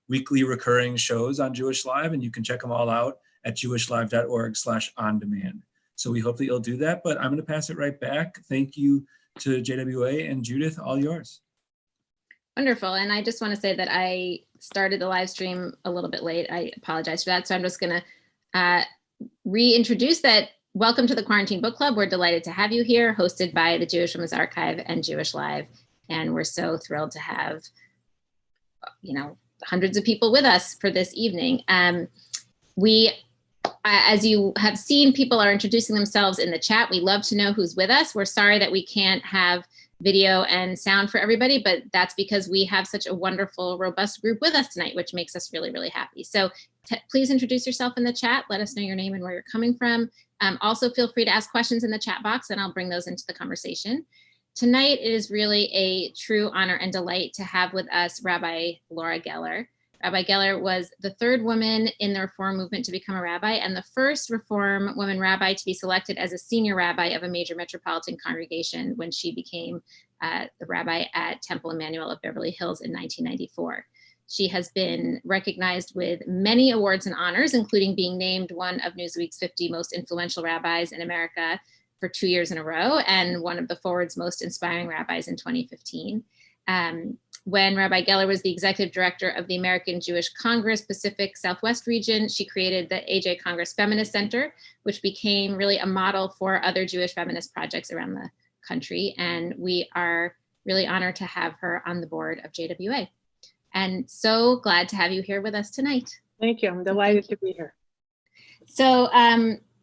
weekly recurring shows on Jewish Live, and you can check them all out at jewishlive.org/on-demand. So we hope that you'll do that, but I'm going to pass it right back. Thank you to JWA and Judith, all yours. Wonderful. And I just want to say that I started the live stream a little bit late. I apologize for that. So I'm just going to reintroduce that. Welcome to the Quarantine Book Club. We're delighted to have you here, hosted by the Jewish Women's Archive and Jewish Live. And we're so thrilled to have, hundreds of people with us for this evening. As you have seen, people are introducing themselves in the chat. We love to know who's with us. We're sorry that we can't have video and sound for everybody, but that's because we have such a wonderful, robust group with us tonight, which makes us really, really happy. So please introduce yourself in the chat. Let us know your name and where you're coming from. Also feel free to ask questions in the chat box and I'll bring those into the conversation. Tonight, it is really a true honor and delight to have with us Rabbi Laura Geller. Rabbi Geller was the third woman in the Reform movement to become a rabbi and the first Reform woman rabbi to be selected as a senior rabbi of a major metropolitan congregation when she became the rabbi at Temple Emmanuel of Beverly Hills in 1994. She has been recognized with many awards and honors, including being named one of Newsweek's 50 most influential rabbis in America for 2 years in a row, and one of the Forward's most inspiring rabbis in 2015. When Rabbi Geller was the executive director of the American Jewish Congress Pacific Southwest region, she created the AJ Congress Feminist Center, which became really a model for other Jewish feminist projects around the country. And we are really honored to have her on the board of JWA. And so glad to have you here with us tonight. Thank you. I'm delighted to be here. So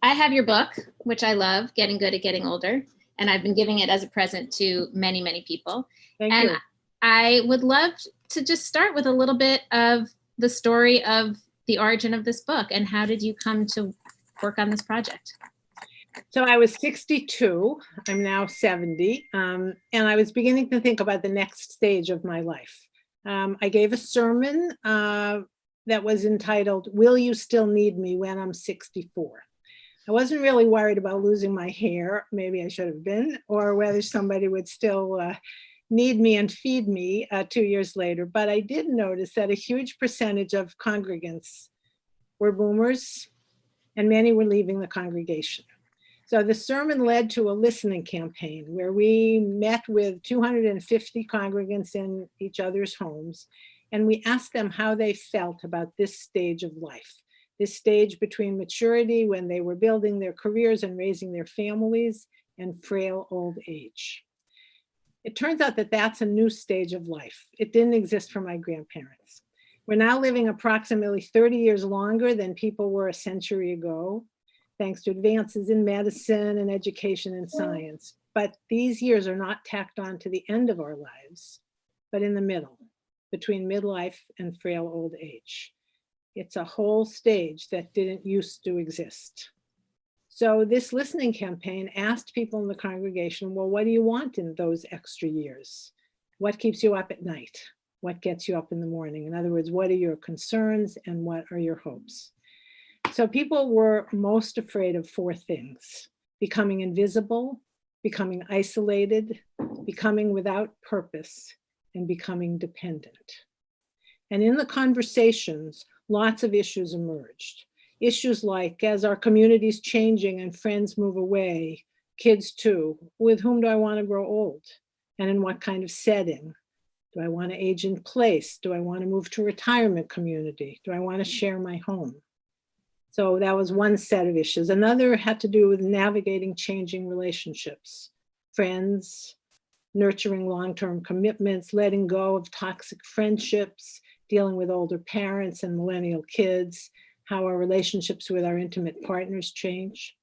I have your book, which I love, Getting Good at Getting Older. And I've been giving it as a present to many, many people. Thank you. I would love to just start with a little bit of the story of the origin of this book and how did you come to work on this project? So I was 62, I'm now 70, and I was beginning to think about the next stage of my life. I gave a sermon that was entitled, Will You Still Need Me When I'm 64? I wasn't really worried about losing my hair, maybe I should have been, or whether somebody would still need me and feed me 2 years later. But I did notice that a huge percentage of congregants were boomers and many were leaving the congregation. So the sermon led to a listening campaign where we met with 250 congregants in each other's homes, and we asked them how they felt about this stage of life, this stage between maturity when they were building their careers and raising their families and frail old age. It turns out that that's a new stage of life. It didn't exist for my grandparents. We're now living approximately 30 years longer than people were a century ago, thanks to advances in medicine and education and science. But these years are not tacked on to the end of our lives, but in the middle, between midlife and frail old age. It's a whole stage that didn't used to exist. So this listening campaign asked people in the congregation, well, what do you want in those extra years? What keeps you up at night? What gets you up in the morning? In other words, what are your concerns and what are your hopes? So people were most afraid of four things: becoming invisible, becoming isolated, becoming without purpose, and becoming dependent. And in the conversations, lots of issues emerged. Issues like, as our community's changing and friends move away, kids too, with whom do I want to grow old? And in what kind of setting? Do I want to age in place? Do I want to move to a retirement community? Do I want to share my home? So that was one set of issues. Another had to do with navigating changing relationships, friends, nurturing long-term commitments, letting go of toxic friendships, dealing with older parents and millennial kids, how our relationships with our intimate partners change.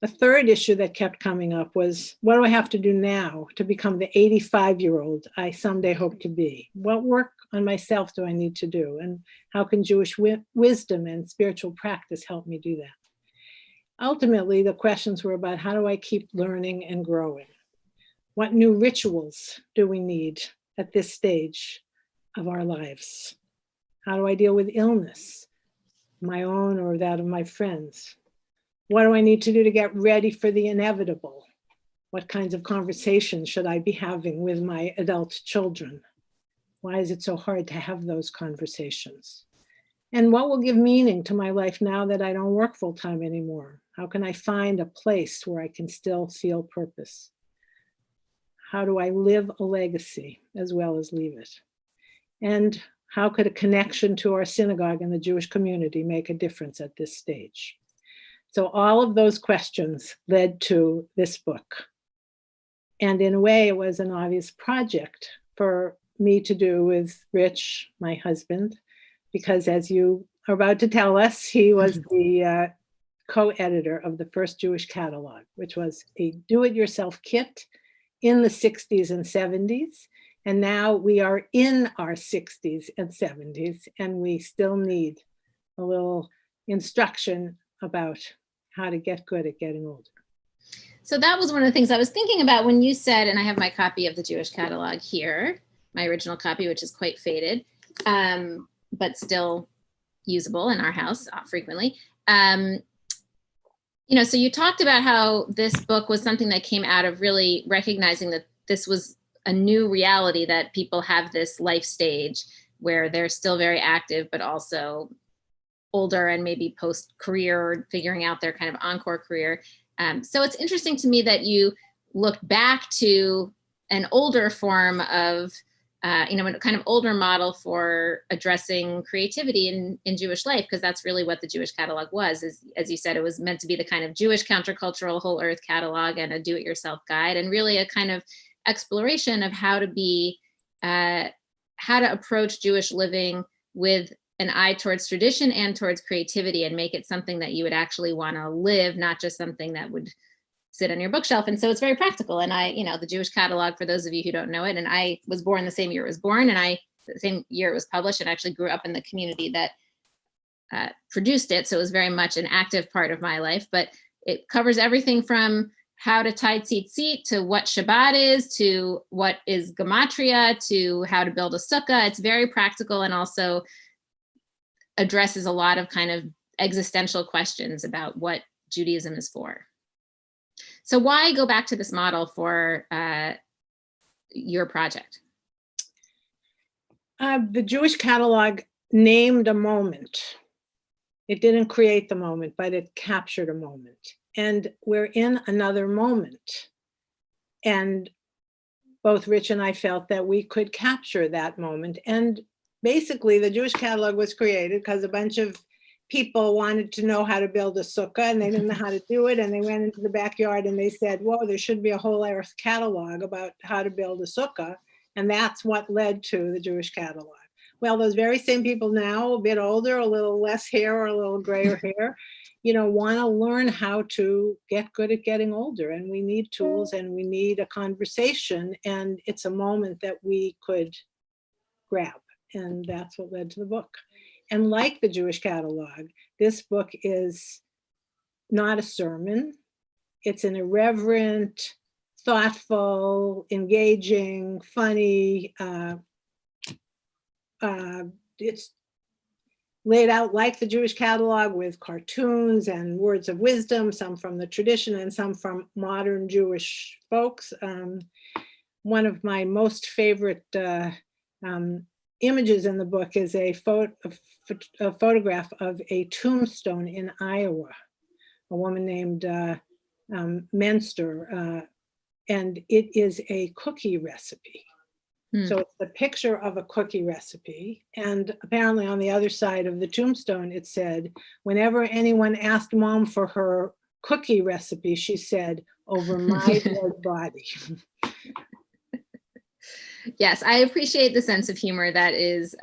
A third issue that kept coming up was, what do I have to do now to become the 85-year-old I someday hope to be? What work on myself do I need to do? And how can Jewish wisdom and spiritual practice help me do that? Ultimately, the questions were about, how do I keep learning and growing? What new rituals do we need at this stage of our lives? How do I deal with illness, my own or that of my friends? What do I need to do to get ready for the inevitable? What kinds of conversations should I be having with my adult children? Why is it so hard to have those conversations? And what will give meaning to my life now that I don't work full time anymore? How can I find a place where I can still feel purpose? How do I live a legacy as well as leave it? And how could a connection to our synagogue and the Jewish community make a difference at this stage? So all of those questions led to this book. And in a way, it was an obvious project for me to do with Rich, my husband, because as you are about to tell us, he was the co-editor of the first Jewish catalog, which was a do-it-yourself kit in the 60s and 70s. And now we are in our 60s and 70s, and we still need a little instruction about how to get good at getting older. So that was one of the things I was thinking about when you said, and I have my copy of the Jewish catalog here, my original copy, which is quite faded, but still usable in our house frequently. So you talked about how this book was something that came out of really recognizing that this was a new reality, that people have this life stage where they're still very active, but also older and maybe post-career or figuring out their kind of encore career. So it's interesting to me that you look back to an older form of, a kind of older model for addressing creativity in Jewish life, because that's really what the Jewish catalog was. As you said, it was meant to be the kind of Jewish countercultural whole earth catalog and a do-it-yourself guide, and really a kind of exploration of how to approach Jewish living with an eye towards tradition and towards creativity, and make it something that you would actually want to live, not just something that would sit on your bookshelf. And so it's very practical. And the Jewish catalog, for those of you who don't know it, and I was born the same year it was born, and the same year it was published, and actually grew up in the community that produced it. So it was very much an active part of my life, but it covers everything from how to tie tzitzit to what Shabbat is, to what is gematria, to how to build a sukkah. It's very practical, and also addresses a lot of kind of existential questions about what Judaism is for. So why go back to this model for your project? The Jewish catalog named a moment. It didn't create the moment, but it captured a moment. And we're in another moment. And both Rich and I felt that we could capture that moment. And basically, the Jewish catalog was created because a bunch of people wanted to know how to build a sukkah, and they didn't know how to do it. And they went into the backyard and they said, whoa, there should be a whole earth catalog about how to build a sukkah. And that's what led to the Jewish catalog. Well, those very same people now, a bit older, a little less hair or a little grayer hair, want to learn how to get good at getting older. And we need tools, and we need a conversation. And it's a moment that we could grab. And that's what led to the book. And like the Jewish catalog, this book is not a sermon. It's an irreverent, thoughtful, engaging, funny. It's laid out like the Jewish catalog, with cartoons and words of wisdom, some from the tradition and some from modern Jewish folks. One of my most favorite images in the book is a photograph of a tombstone in Iowa, a woman named Menster, and it is a cookie recipe. So it's the picture of a cookie recipe. And apparently on the other side of the tombstone, it said, whenever anyone asked Mom for her cookie recipe, she said, over my dead body. Yes, I appreciate the sense of humor that is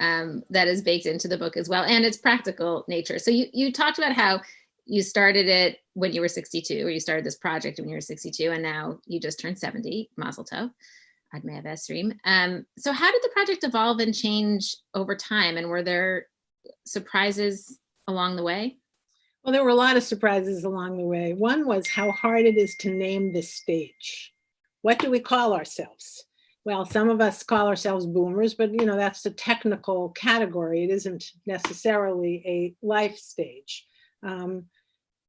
baked into the book as well, and its practical nature. So you talked about how you started it when you were 62, or you started this project when you were 62, and now you just turned 70, Mazel Tov, Ad Me'av Esrim. So how did the project evolve and change over time, and were there surprises along the way? Well, there were a lot of surprises along the way. One was how hard it is to name this stage. What do we call ourselves? Well, some of us call ourselves boomers, but that's the technical category. It isn't necessarily a life stage.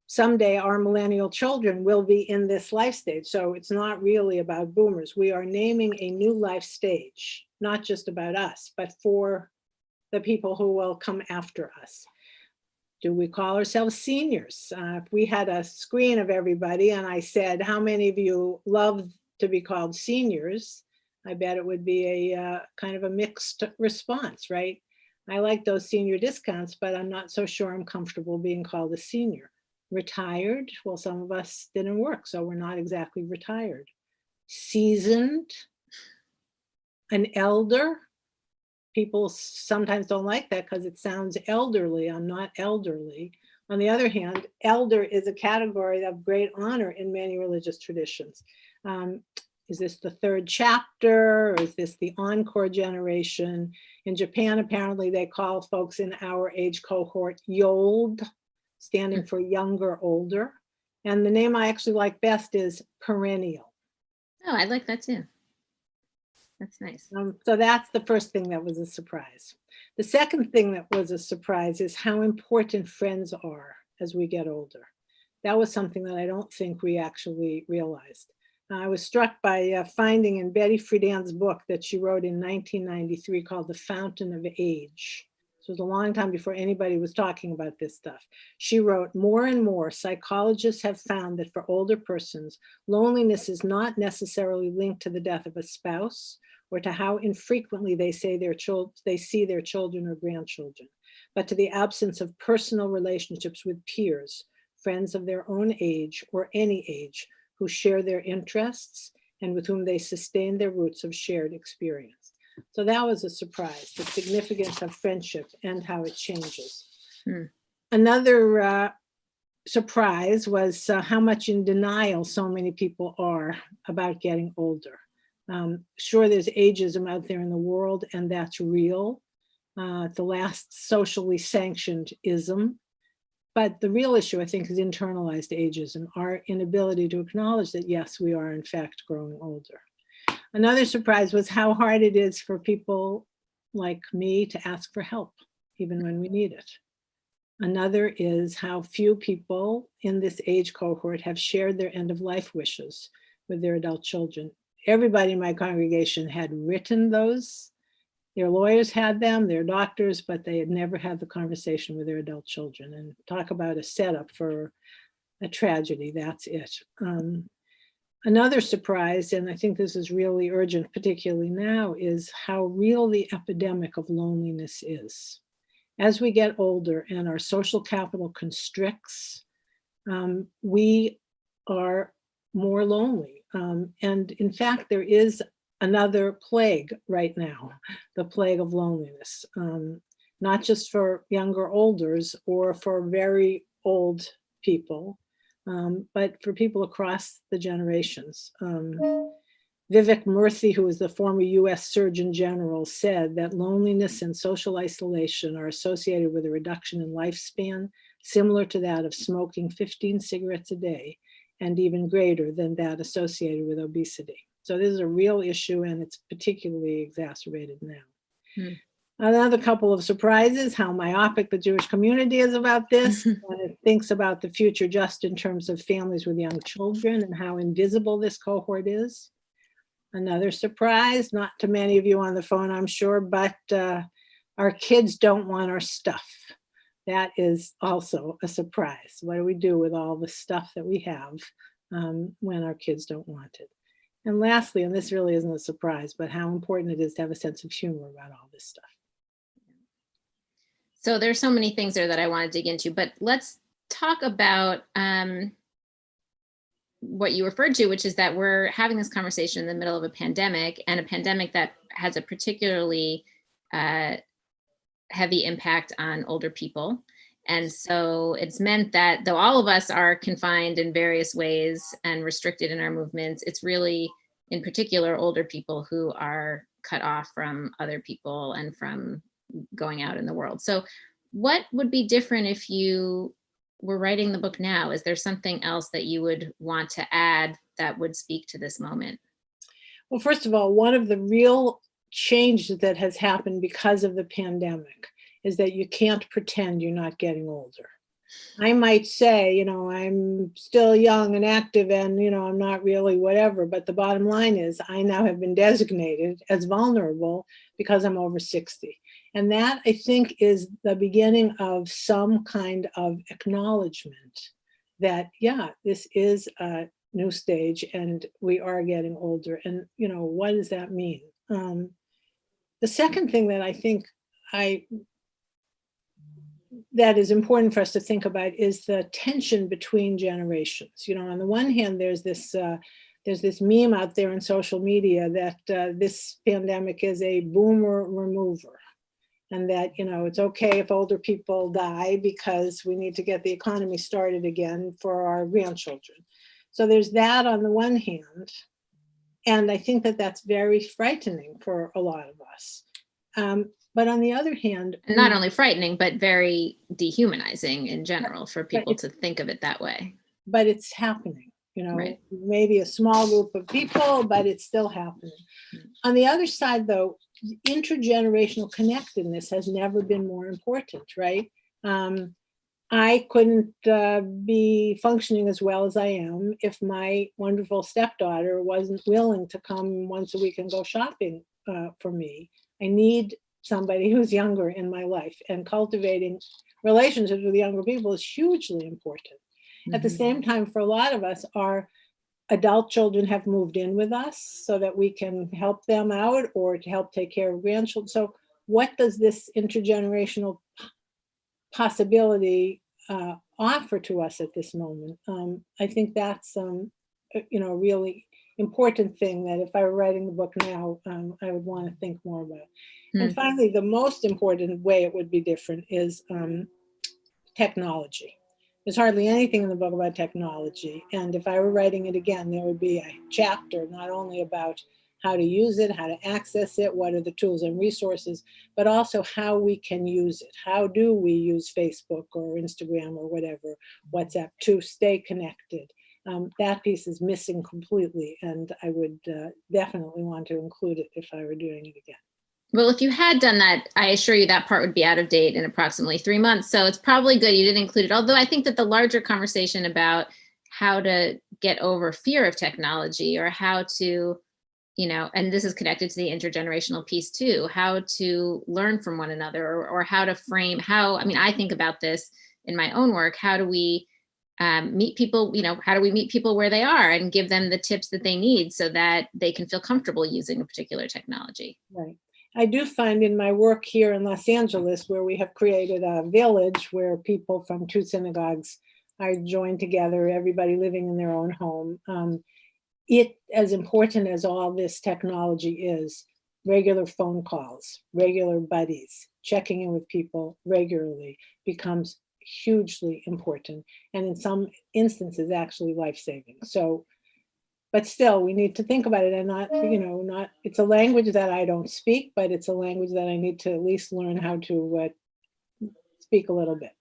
someday our millennial children will be in this life stage. So it's not really about boomers. We are naming a new life stage, not just about us, but for the people who will come after us. Do we call ourselves seniors? If we had a screen of everybody and I said, how many of you love to be called seniors? I bet it would be a kind of a mixed response, right? I like those senior discounts, but I'm not so sure I'm comfortable being called a senior. Retired, well, some of us didn't work, so we're not exactly retired. Seasoned, an elder. People sometimes don't like that because it sounds elderly. I'm not elderly. On the other hand, elder is a category of great honor in many religious traditions. Is this the third chapter, or is this the encore generation? In Japan, apparently they call folks in our age cohort yold, standing for younger, older. And the name I actually like best is perennial. Oh, I like that too. That's nice. So that's the first thing that was a surprise. The second thing that was a surprise is how important friends are as we get older. That was something that I don't think we actually realized. I was struck by finding in Betty Friedan's book that she wrote in 1993 called The Fountain of Age. This was a long time before anybody was talking about this stuff. She wrote, more and more psychologists have found that for older persons, loneliness is not necessarily linked to the death of a spouse or to how infrequently they see their children or grandchildren, but to the absence of personal relationships with peers, friends of their own age or any age, who share their interests and with whom they sustain their roots of shared experience. So that was a surprise, the significance of friendship and how it changes. Another surprise was how much in denial so many people are about getting older. Sure, there's ageism out there in the world, and that's real. The last socially sanctioned ism. But the real issue, I think, is internalized ageism, our inability to acknowledge that, yes, we are in fact growing older. Another surprise was how hard it is for people like me to ask for help, even when we need it. Another is how few people in this age cohort have shared their end of life wishes with their adult children. Everybody in my congregation had written those. Their lawyers had them, their doctors, but they had never had the conversation with their adult children. And talk about a setup for a tragedy, that's it. Another surprise, and I think this is really urgent, particularly now, is how real the epidemic of loneliness is. As we get older and our social capital constricts, we are more lonely. And in fact, there is another plague right now, the plague of loneliness, not just for younger olders or for very old people, but for people across the generations. Vivek Murthy, who is the former US Surgeon General, said that loneliness and social isolation are associated with a reduction in lifespan, similar to that of smoking 15 cigarettes a day, and even greater than that associated with obesity. So this is a real issue, and it's particularly exacerbated now. Another couple of surprises, how myopic the Jewish community is about this, when it thinks about the future just in terms of families with young children and how invisible this cohort is. Another surprise, not to many of you on the phone, I'm sure, but our kids don't want our stuff. That is also a surprise. What do we do with all the stuff that we have when our kids don't want it? And lastly, and this really isn't a surprise, but how important it is to have a sense of humor about all this stuff. So there's so many things there that I want to dig into, but let's talk about what you referred to, which is that we're having this conversation in the middle of a pandemic, and a pandemic that has a particularly heavy impact on older people. And so it's meant that though all of us are confined in various ways and restricted in our movements, it's really in particular older people who are cut off from other people and from going out in the world. So what would be different if you were writing the book now? Is there something else that you would want to add that would speak to this moment? Well, first of all, one of the real changes that has happened because of the pandemic is that you can't pretend you're not getting older. I might say, I'm still young and active and, I'm not really whatever. But the bottom line is I now have been designated as vulnerable because I'm over 60. And that, I think, is the beginning of some kind of acknowledgement that, yeah, this is a new stage and we are getting older. And, what does that mean? The second thing that I think that is important for us to think about is the tension between generations. On the one hand, there's this meme out there in social media that this pandemic is a boomer remover, and that it's okay if older people die because we need to get the economy started again for our grandchildren. So there's that on the one hand, and I think that that's very frightening for a lot of us. But on the other hand, and not only frightening, but very dehumanizing in general for people to think of it that way. But it's happening, Right. Maybe a small group of people, but it's still happening. On the other side, though, intergenerational connectedness has never been more important, right? I couldn't be functioning as well as I am if my wonderful stepdaughter wasn't willing to come once a week and go shopping for me. I need somebody who's younger in my life, and cultivating relationships with younger people is hugely important. At the same time, for a lot of us, our adult children have moved in with us so that we can help them out or to help take care of grandchildren. So what does this intergenerational possibility offer to us at this moment? I think that's a really important thing that if I were writing the book now, I would want to think more about. And finally, the most important way it would be different is technology. There's hardly anything in the book about technology. And if I were writing it again, there would be a chapter not only about how to use it, how to access it, what are the tools and resources, but also how we can use it. How do we use Facebook or Instagram or whatever, WhatsApp, to stay connected? That piece is missing completely, and I would definitely want to include it if I were doing it again. Well, if you had done that, I assure you that part would be out of date in approximately 3 months. So it's probably good you didn't include it. Although I think that the larger conversation about how to get over fear of technology, or how to, and this is connected to the intergenerational piece too, how to learn from one another, or how to frame, I think about this in my own work. How do we meet people, how do we meet people where they are and give them the tips that they need so that they can feel comfortable using a particular technology? Right. I do find in my work here in Los Angeles, where we have created a village where people from 2 synagogues are joined together, everybody living in their own home. It, as important as all this technology is, regular phone calls, regular buddies, checking in with people regularly becomes hugely important, and in some instances actually life-saving. So, but still, we need to think about it, and not, it's a language that I don't speak, but it's a language that I need to at least learn how to speak a little bit.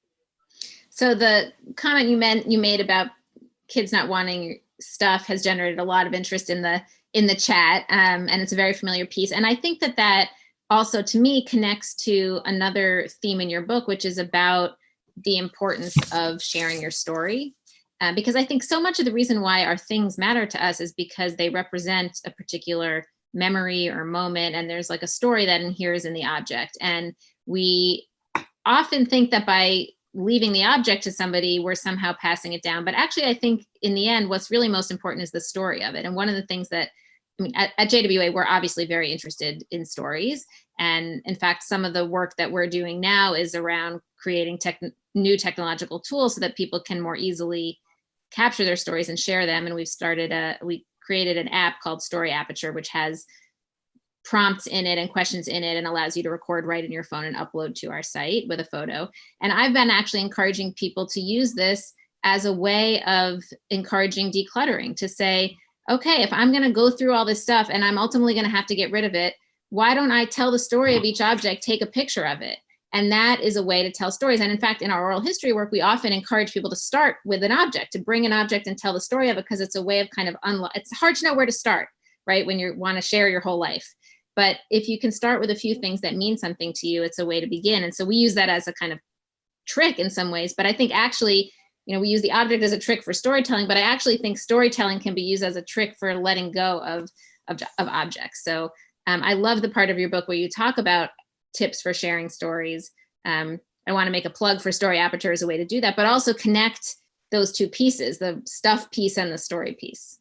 So the comment you made about kids not wanting stuff has generated a lot of interest in the chat, and it's a very familiar piece. And I think that also, to me, connects to another theme in your book, which is about the importance of sharing your story. Because I think so much of the reason why our things matter to us is because they represent a particular memory or moment, and there's like a story that inheres in the object. And we often think that by leaving the object to somebody, we're somehow passing it down. But actually, I think in the end, what's really most important is the story of it. And one of the things that, at JWA, we're obviously very interested in stories. And in fact, some of the work that we're doing now is around creating new technological tools so that people can more easily capture their stories and share them. And we created an app called Story Aperture, which has prompts in it and questions in it, and allows you to record right in your phone and upload to our site with a photo. And I've been actually encouraging people to use this as a way of encouraging decluttering, to say, okay, if I'm going to go through all this stuff and I'm ultimately going to have to get rid of it, why don't I tell the story of each object, take a picture of it? And that is a way to tell stories. And in fact, in our oral history work, we often encourage people to start with an object, to bring an object and tell the story of it, because it's a way of kind of it's hard to know where to start, right? When you want to share your whole life. But if you can start with a few things that mean something to you, it's a way to begin. And so we use that as a kind of trick in some ways, but I think actually, we use the object as a trick for storytelling, but I actually think storytelling can be used as a trick for letting go of objects. So I love the part of your book where you talk about tips for sharing stories. I want to make a plug for Story Aperture as a way to do that, but also connect those two pieces, the stuff piece and the story piece.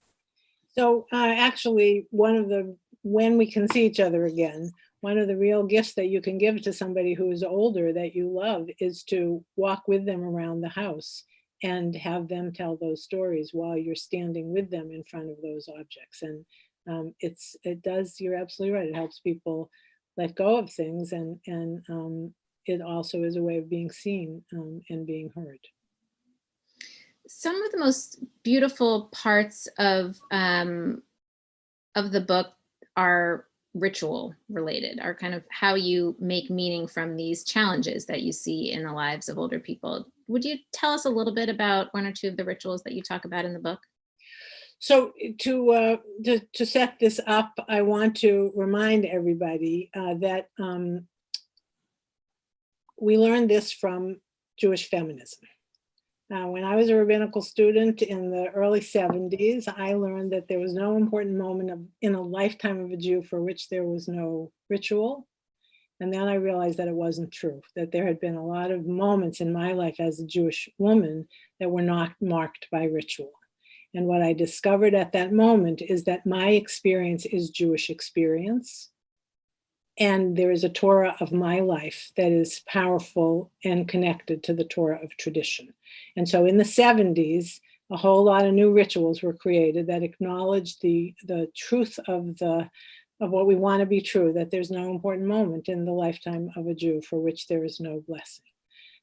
So actually, when we can see each other again, one of the real gifts that you can give to somebody who is older that you love is to walk with them around the house and have them tell those stories while you're standing with them in front of those objects. And you're absolutely right. It helps people let go of things, and it also is a way of being seen and being heard. Some of the most beautiful parts of the book are ritual related, are kind of how you make meaning from these challenges that you see in the lives of older people. Would you tell us a little bit about one or two of the rituals that you talk about in the book? So to set this up, I want to remind everybody that we learned this from Jewish feminism. When I was a rabbinical student in the early 70s, I learned that there was no important moment in a lifetime of a Jew for which there was no ritual. And then I realized that it wasn't true, that there had been a lot of moments in my life as a Jewish woman that were not marked by ritual. And what I discovered at that moment is that my experience is Jewish experience. And there is a Torah of my life that is powerful and connected to the Torah of tradition. And so in the 70s, a whole lot of new rituals were created that acknowledged the truth of what we want to be true, that there's no important moment in the lifetime of a Jew for which there is no blessing.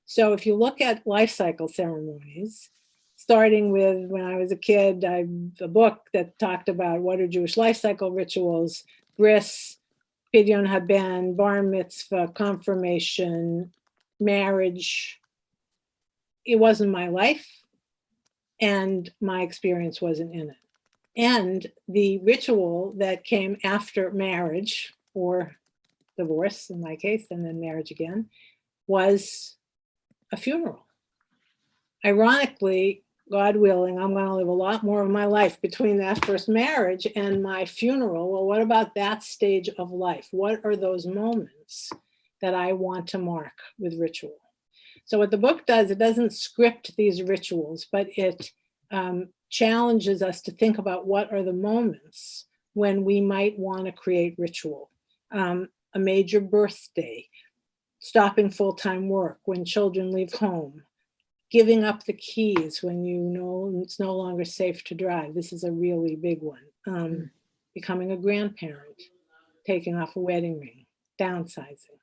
So if you look at life cycle ceremonies, starting with when I was a kid, a book that talked about what are Jewish life cycle rituals, bris, Pidyon haben, bar mitzvah, confirmation, marriage. It wasn't my life, and my experience wasn't in it. And the ritual that came after marriage, or divorce in my case, and then marriage again, was a funeral. Ironically, God willing, I'm going to live a lot more of my life between that first marriage and my funeral. Well, what about that stage of life? What are those moments that I want to mark with ritual? So what the book does, it doesn't script these rituals, but it challenges us to think about what are the moments when we might want to create ritual. A major birthday, stopping full-time work, when children leave home, giving up the keys when you know it's no longer safe to drive. This is a really big one. Becoming a grandparent, taking off a wedding ring, downsizing.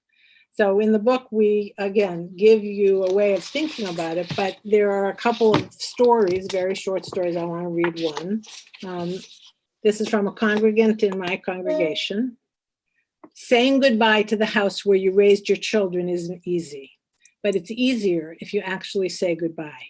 So in the book, we, again, give you a way of thinking about it, but there are a couple of stories, very short stories. I want to read one. This is from a congregant in my congregation. Saying goodbye to the house where you raised your children isn't easy, but it's easier if you actually say goodbye.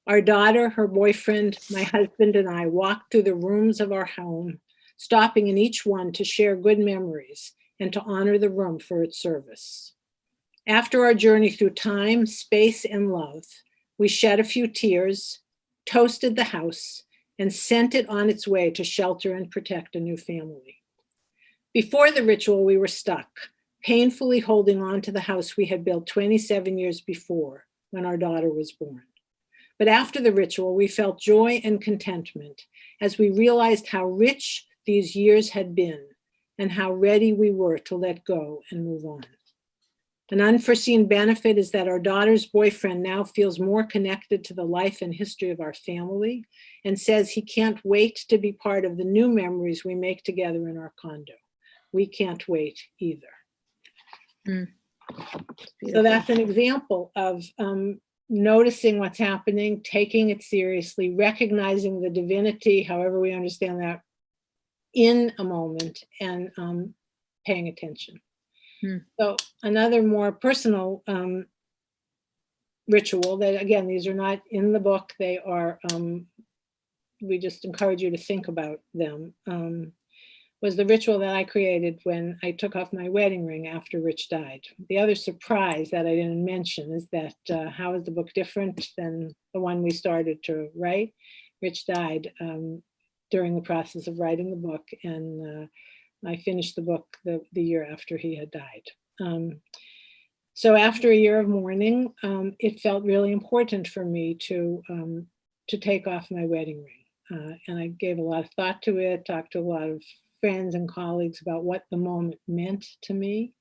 Our daughter, her boyfriend, my husband, and I walked through the rooms of our home, stopping in each one to share good memories and to honor the room for its service. After our journey through time, space, and love, we shed a few tears, toasted the house, and sent it on its way to shelter and protect a new family. Before the ritual, we were stuck, painfully holding on to the house we had built 27 years before when our daughter was born. But after the ritual, we felt joy and contentment as we realized how rich these years had been and how ready we were to let go and move on. An unforeseen benefit is that our daughter's boyfriend now feels more connected to the life and history of our family and says he can't wait to be part of the new memories we make together in our condo. We can't wait either. So that's an example of noticing what's happening, taking it seriously, recognizing the divinity, however we understand that, in a moment, and paying attention. So another more personal ritual that, again, these are not in the book, they are, we just encourage you to think about them. was the ritual that I created when I took off my wedding ring after Rich died. The other surprise that I didn't mention is that how is the book different than the one we started to write? Rich died during the process of writing the book, and I finished the book the year after he had died. So after a year of mourning, it felt really important for me to take off my wedding ring. And I gave a lot of thought to it, talked to a lot of friends and colleagues about what the moment meant to me.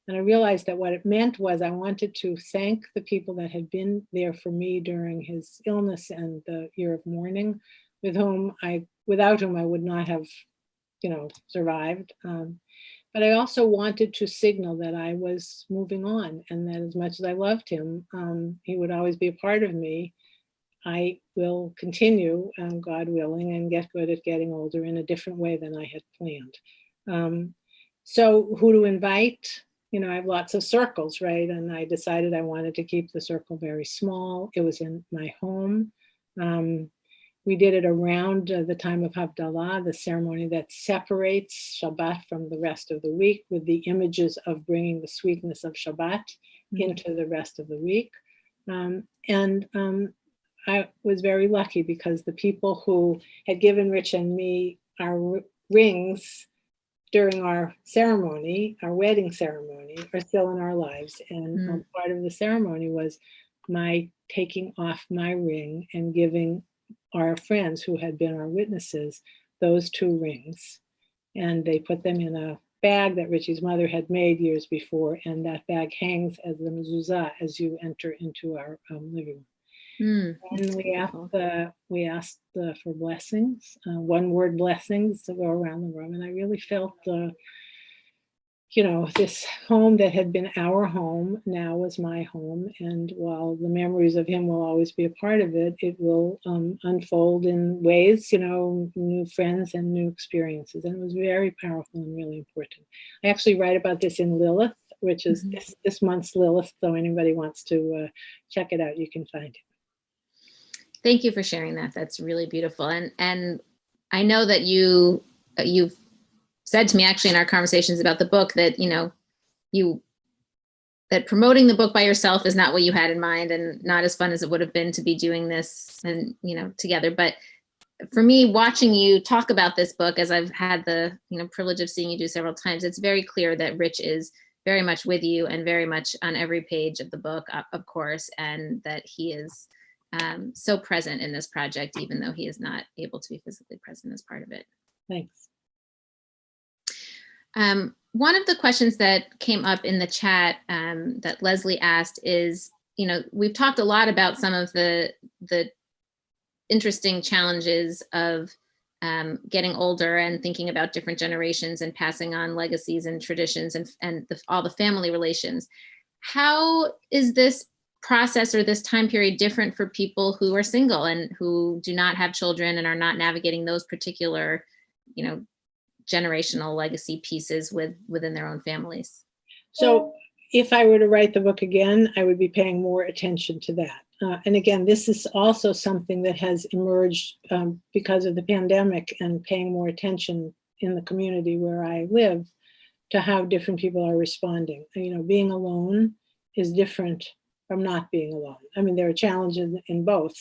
And I realized that what it meant was I wanted to thank the people that had been there for me during his illness and the year of mourning, without whom I would not have, survived. But I also wanted to signal that I was moving on, and that as much as I loved him, he would always be a part of me. I will continue, God willing, and get good at getting older in a different way than I had planned. So who to invite? I have lots of circles, right? And I decided I wanted to keep the circle very small. It was in my home. We did it around the time of Havdalah, the ceremony that separates Shabbat from the rest of the week, with the images of bringing the sweetness of Shabbat into the rest of the week. I was very lucky because the people who had given Rich and me our rings during our ceremony, our wedding ceremony, are still in our lives. And part of the ceremony was my taking off my ring and giving our friends who had been our witnesses those 2 rings. And they put them in a bag that Richie's mother had made years before. And that bag hangs as the mezuzah as you enter into our living room. And we asked for blessings, 1-word blessings to go around the room. And I really felt, this home that had been our home now was my home. And while the memories of him will always be a part of it, it will unfold in ways, new friends and new experiences. And it was very powerful and really important. I actually write about this in Lilith, which is this month's Lilith. So anybody wants to check it out, you can find it. Thank you for sharing that. That's really beautiful. And I know that you've said to me actually in our conversations about the book that, that promoting the book by yourself is not what you had in mind, and not as fun as it would have been to be doing this and, together. But for me, watching you talk about this book, as I've had the, privilege of seeing you do several times, it's very clear that Rich is very much with you and very much on every page of the book, of course, and that he is so present in this project, even though he is not able to be physically present as part of it. Thanks. One of the questions that came up in the chat that Leslie asked is, we've talked a lot about some of the interesting challenges of getting older and thinking about different generations and passing on legacies and traditions and all the family relations. How is this process or this time period different for people who are single and who do not have children and are not navigating those particular, generational legacy pieces within their own families? So if I were to write the book again, I would be paying more attention to that. And again, this is also something that has emerged because of the pandemic, and paying more attention in the community where I live to how different people are responding. Being alone is different from not being alone. I mean, there are challenges in both.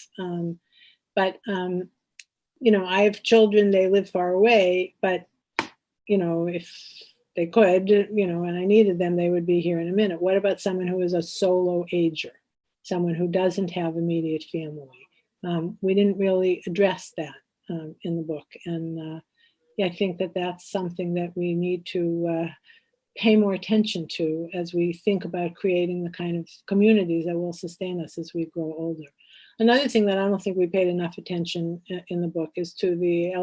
But I have children, they live far away, but, if they could, and I needed them, they would be here in a minute. What about someone who is a solo ager, someone who doesn't have immediate family? We didn't really address that in the book. And I think that that's something that we need to pay more attention to as we think about creating the kind of communities that will sustain us as we grow older. Another thing that I don't think we paid enough attention in the book is to the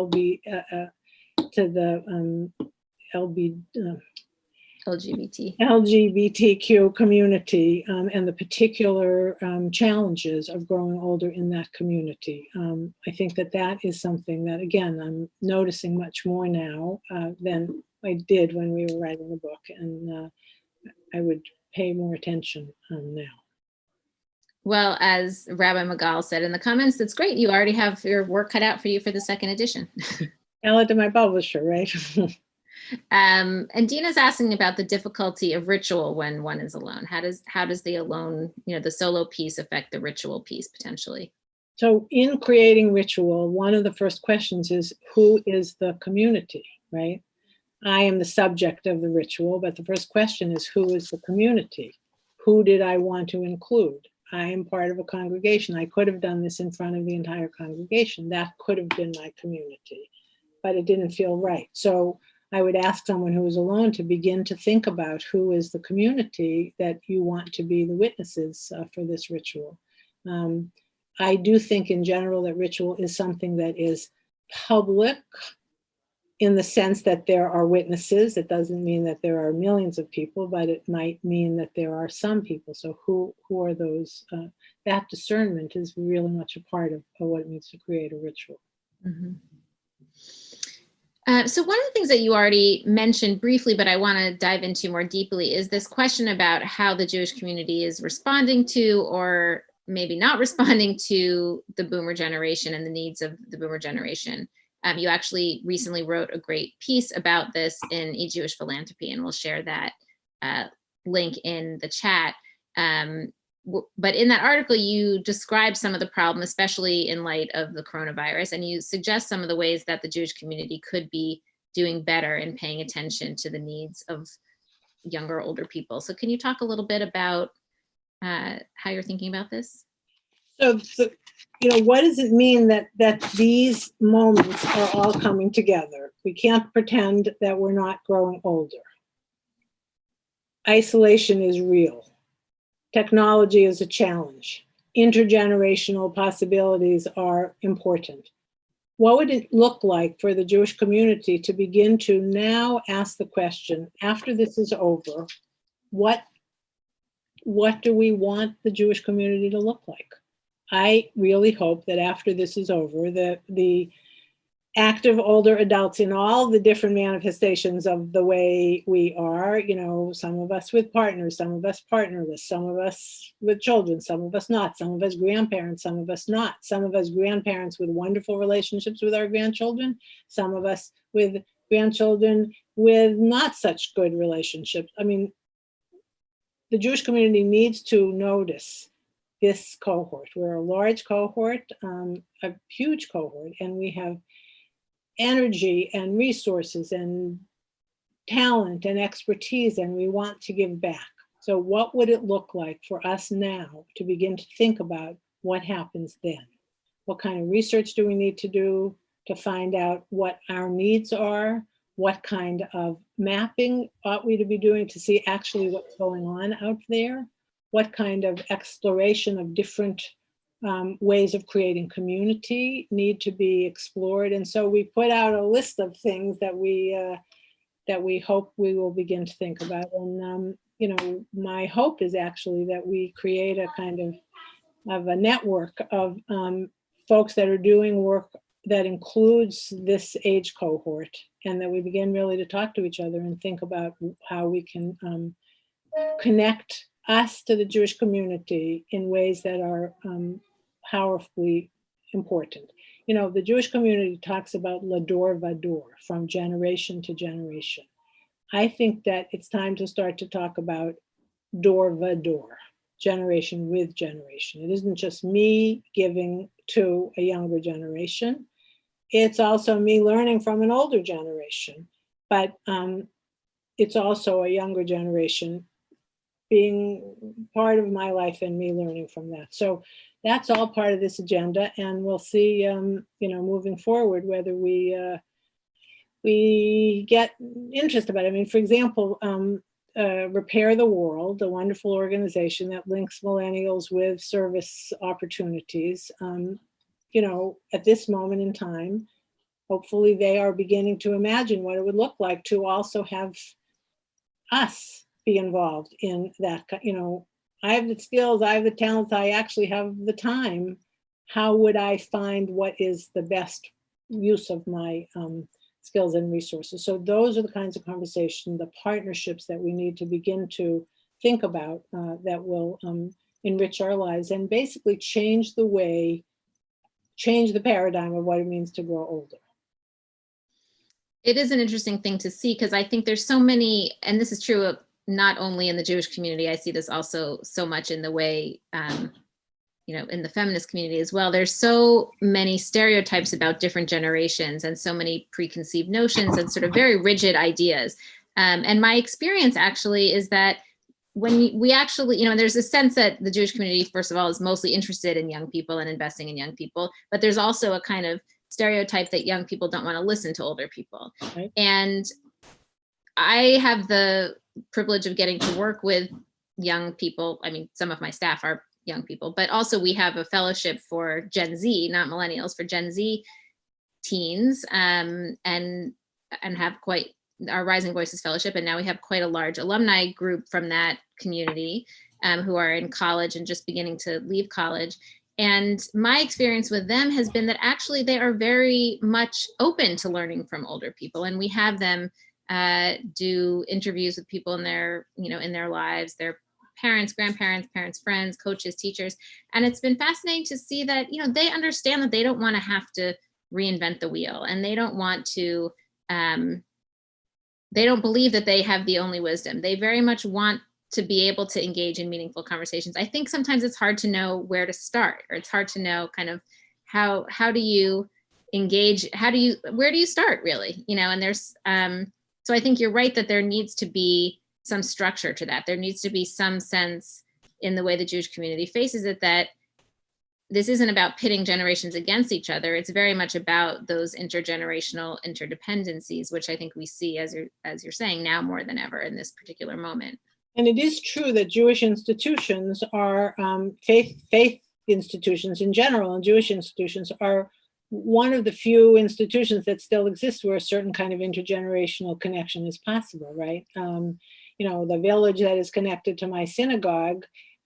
LGBTQ community and the particular challenges of growing older in that community. I think that is something that, again, I'm noticing much more now than I did when we were writing the book, and I would pay more attention now. Well, as Rabbi Magal said in the comments, that's great. You already have your work cut out for you for the second edition. Ella to my publisher, right? And Dina's asking about the difficulty of ritual when one is alone. How does the alone, the solo piece affect the ritual piece potentially? So in creating ritual, one of the first questions is, who is the community, right? I am the subject of the ritual, but the first question is, who is the community? Who did I want to include? I am part of a congregation. I could have done this in front of the entire congregation. That could have been my community, but it didn't feel right. So I would ask someone who is alone to begin to think about who is the community that you want to be the witnesses for this ritual. I do think in general that ritual is something that is public in the sense that there are witnesses. It doesn't mean that there are millions of people, but it might mean that there are some people. So who are those? That discernment is really much a part of what it means to create a ritual. Mm-hmm. So one of the things that you already mentioned briefly, but I want to dive into more deeply, is this question about how the Jewish community is responding to, or maybe not responding to, the boomer generation and the needs of the boomer generation. You actually recently wrote a great piece about this in eJewish Philanthropy, and we'll share that link in the chat. But in that article, you describe some of the problem, especially in light of the coronavirus, and you suggest some of the ways that the Jewish community could be doing better in paying attention to the needs of younger, older people. So can you talk a little bit about how you're thinking about this? So, what does it mean that these moments are all coming together? We can't pretend that we're not growing older. Isolation is real. Technology is a challenge. Intergenerational possibilities are important. What would it look like for the Jewish community to begin to now ask the question, after this is over, what do we want the Jewish community to look like? I really hope that after this is over, that the active older adults in all the different manifestations of the way we are, some of us with partners, some of us partnerless, some of us with children, some of us not, some of us grandparents, some of us not, some of us grandparents with wonderful relationships with our grandchildren, some of us with grandchildren with not such good relationships. I mean, the Jewish community needs to notice this cohort. We're a large cohort, a huge cohort, and we have energy and resources and talent and expertise, and we want to give back. So what would it look like for us now to begin to think about what happens then? What kind of research do we need to do to find out what our needs are? What kind of mapping ought we to be doing to see actually what's going on out there? What kind of exploration of different ways of creating community need to be explored? And so we put out a list of things that we hope we will begin to think about. And my hope is actually that we create a kind of a network of folks that are doing work that includes this age cohort, and that we begin really to talk to each other and think about how we can connect us to the Jewish community in ways that are powerfully important. The Jewish community talks about lador vador, from generation to generation. I think that it's time to start to talk about dor vador, generation with generation. It isn't just me giving to a younger generation. It's also me learning from an older generation, but it's also a younger generation being part of my life and me learning from that. So that's all part of this agenda, and we'll see, moving forward, whether we get interest about it. I mean, for example, Repair the World, a wonderful organization that links millennials with service opportunities. At this moment in time, hopefully they are beginning to imagine what it would look like to also have us be involved in that. I have the skills, I have the talents, I actually have the time. How would I find what is the best use of my skills and resources? So those are the kinds of conversations, the partnerships that we need to begin to think about that will enrich our lives and basically change the paradigm of what it means to grow older. It is an interesting thing to see, because I think there's so many, and this is true of not only in the Jewish community, I see this also so much in the way, in the feminist community as well. There's so many stereotypes about different generations and so many preconceived notions and sort of very rigid ideas. And my experience actually is that when we actually, there's a sense that the Jewish community, first of all, is mostly interested in young people and investing in young people, but there's also a kind of stereotype that young people don't want to listen to older people. Right. And I have the privilege of getting to work with young people. I mean, some of my staff are young people, but also we have a fellowship for Gen Z, not millennials, for Gen Z teens, and have quite our Rising Voices Fellowship. And now we have quite a large alumni group from that community who are in college and just beginning to leave college. And my experience with them has been that actually they are very much open to learning from older people. And we have them do interviews with people in their, in their lives, their parents, grandparents, parents, friends, coaches, teachers. And it's been fascinating to see that, they understand that they don't want to have to reinvent the wheel, and they don't want to, they don't believe that they have the only wisdom. They very much want to be able to engage in meaningful conversations. I think sometimes it's hard to know where to start, or it's hard to know kind of how do you engage, where do you start really, and there's, so I think you're right that there needs to be some structure to that. There needs to be some sense in the way the Jewish community faces it, that this isn't about pitting generations against each other. It's very much about those intergenerational interdependencies, which I think we see, as you're saying, now more than ever in this particular moment. And it is true that Jewish institutions are, faith institutions in general, and Jewish institutions are one of the few institutions that still exist where a certain kind of intergenerational connection is possible, right? The village that is connected to my synagogue,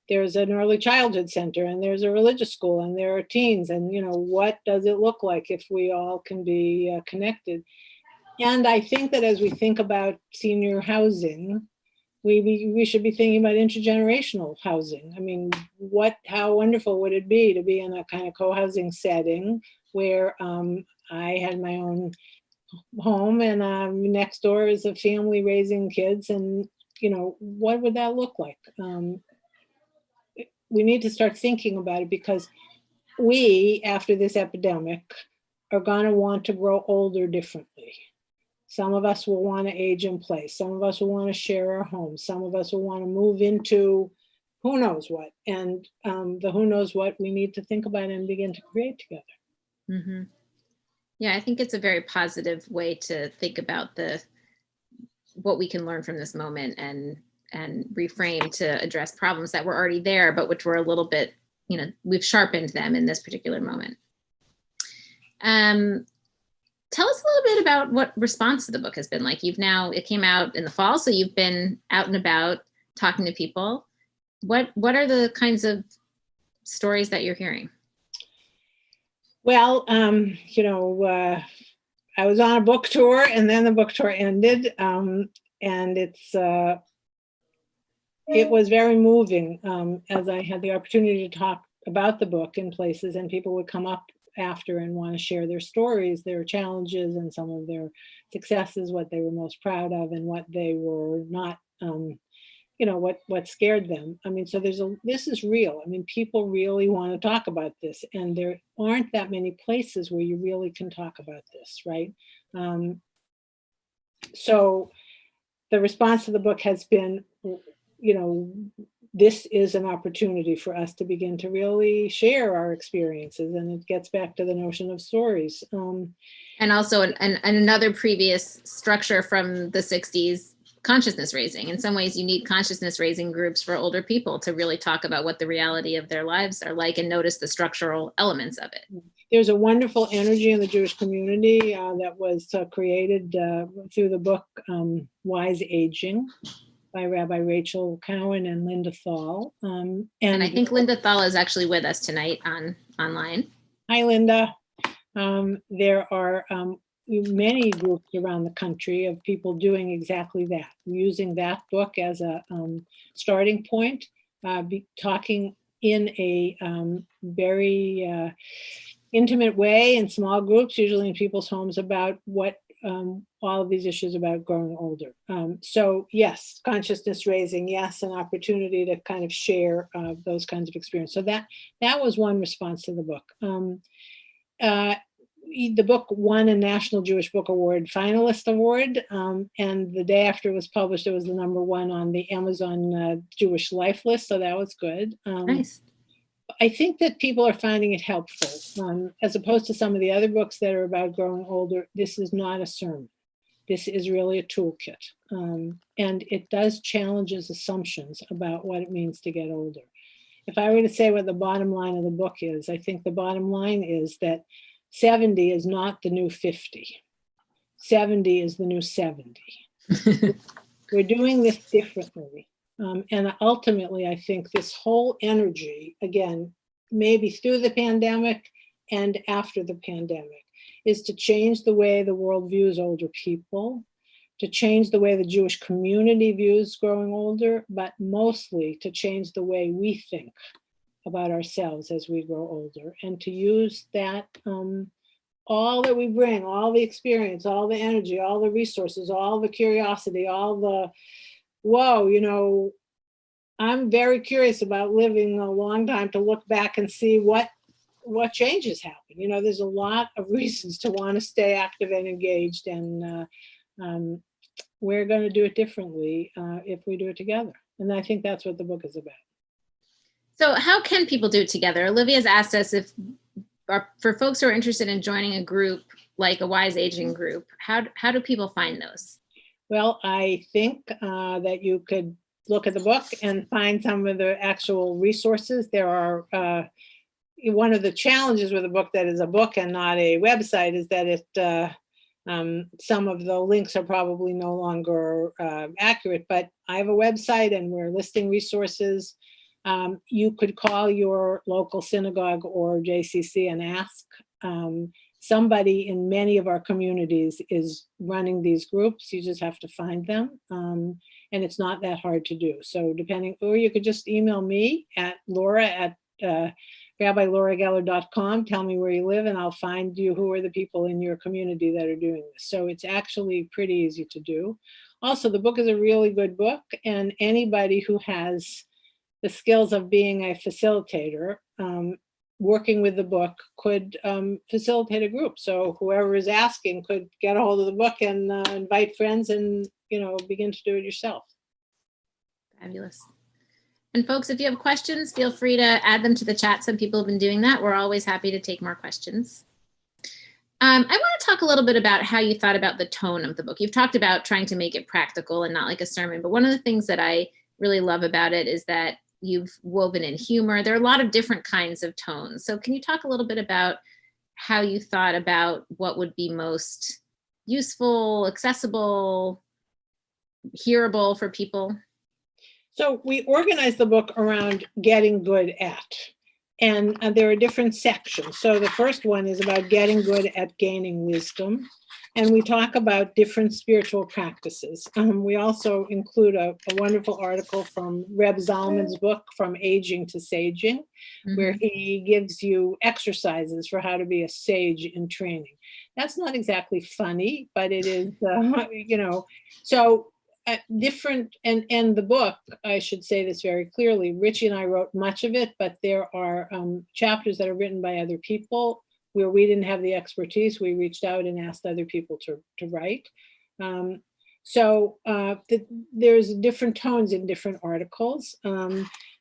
there's an early childhood center, and there's a religious school, and there are teens, and what does it look like if we all can be connected? And I think that as we think about senior housing, we should be thinking about intergenerational housing. I mean, how wonderful would it be to be in a kind of co-housing setting where I had my own home, and next door is a family raising kids, and what would that look like? We need to start thinking about it, because we, after this epidemic, are going to want to grow older differently. Some of us will want to age in place. Some of us will want to share our homes. Some of us will want to move into who knows what. And the who knows what we need to think about and begin to create together. Mm-hmm. Yeah, I think it's a very positive way to think about what we can learn from this moment and reframe to address problems that were already there, but which were a little bit, we've sharpened them in this particular moment. Tell us a little bit about what response to the book has been like. It came out in the fall, so you've been out and about talking to people. What are the kinds of stories that you're hearing? Well, I was on a book tour, and then the book tour ended, and it was very moving as I had the opportunity to talk about the book in places, and people would come up after and want to share their stories, their challenges, and some of their successes, what they were most proud of, and what they were not, what scared them. I mean, so this is real. I mean, people really want to talk about this, and there aren't that many places where you really can talk about this, right? So the response to the book has been, this is an opportunity for us to begin to really share our experiences, and it gets back to the notion of stories. And also another previous structure from the 60s, consciousness raising. In some ways, you need consciousness raising groups for older people to really talk about what the reality of their lives are like and notice the structural elements of it. There's a wonderful energy in the Jewish community that was created through the book Wise Aging by Rabbi Rachel Cowan and Linda Thal. And I think Linda Thal is actually with us tonight online. Hi, Linda. There are many groups around the country of people doing exactly that, using that book as a starting point, talking in a very intimate way in small groups, usually in people's homes, about what all of these issues about growing older. So yes, consciousness raising, yes, an opportunity to kind of share those kinds of experience. So that was one response to the book. The book won a National Jewish Book Award finalist award, and the day after it was published, it was the #1 on the Amazon JewishLIVE list, so that was good. Nice. I think that people are finding it helpful. As opposed to some of the other books that are about growing older, this is not a sermon. This is really a toolkit. And it does challenges assumptions about what it means to get older. If I were to say what the bottom line of the book is, I think the bottom line is that 70 is not the new 50. 70 is the new 70. We're doing this differently. And ultimately, I think this whole energy, again, maybe through the pandemic and after the pandemic, is to change the way the world views older people, to change the way the Jewish community views growing older, but mostly to change the way we think about ourselves as we grow older, and to use that, all that we bring, all the experience, all the energy, all the resources, all the curiosity, all the whoa, you know, I'm very curious about living a long time to look back and see what changes happen. You know, there's a lot of reasons to want to stay active and engaged, and we're going to do it differently if we do it together. And I think that's what the book is about. So how can people do it together? Olivia's asked us if, for folks who are interested in joining a group like a Wise Aging group, how do people find those? Well, I think that you could look at the book and find some of the actual resources. There are, one of the challenges with a book that is a book and not a website is that it, some of the links are probably no longer accurate, but I have a website and we're listing resources. You could call your local synagogue or JCC and ask. Somebody in many of our communities is running these groups. You just have to find them. And it's not that hard to do. So depending, or you could just email me at Laura@RabbiLauraGeller.com. Tell me where you live and I'll find you who are the people in your community that are doing this. So it's actually pretty easy to do. Also, the book is a really good book, and anybody who has the skills of being a facilitator, working with the book could facilitate a group. So whoever is asking could get a hold of the book and invite friends and, you know, begin to do it yourself. Fabulous. And folks, if you have questions, feel free to add them to the chat. Some people have been doing that. We're always happy to take more questions. I want to talk a little bit about how you thought about the tone of the book. You've talked about trying to make it practical and not like a sermon, but one of the things that I really love about it is that you've woven in humor. There are a lot of different kinds of tones. So can you talk a little bit about how you thought about what would be most useful, accessible, hearable for people? So we organized the book around getting good at, and there are different sections. So the first one is about getting good at gaining wisdom. And we talk about different spiritual practices. We also include a wonderful article from Reb Zalman's book, From Aging to Saging, where he gives you exercises for how to be a sage in training. That's not exactly funny, but it is, you know, so different, and the book, I should say this very clearly, Richie and I wrote much of it, but there are chapters that are written by other people. Where we didn't have the expertise, we reached out and asked other people to write. There's different tones in different articles.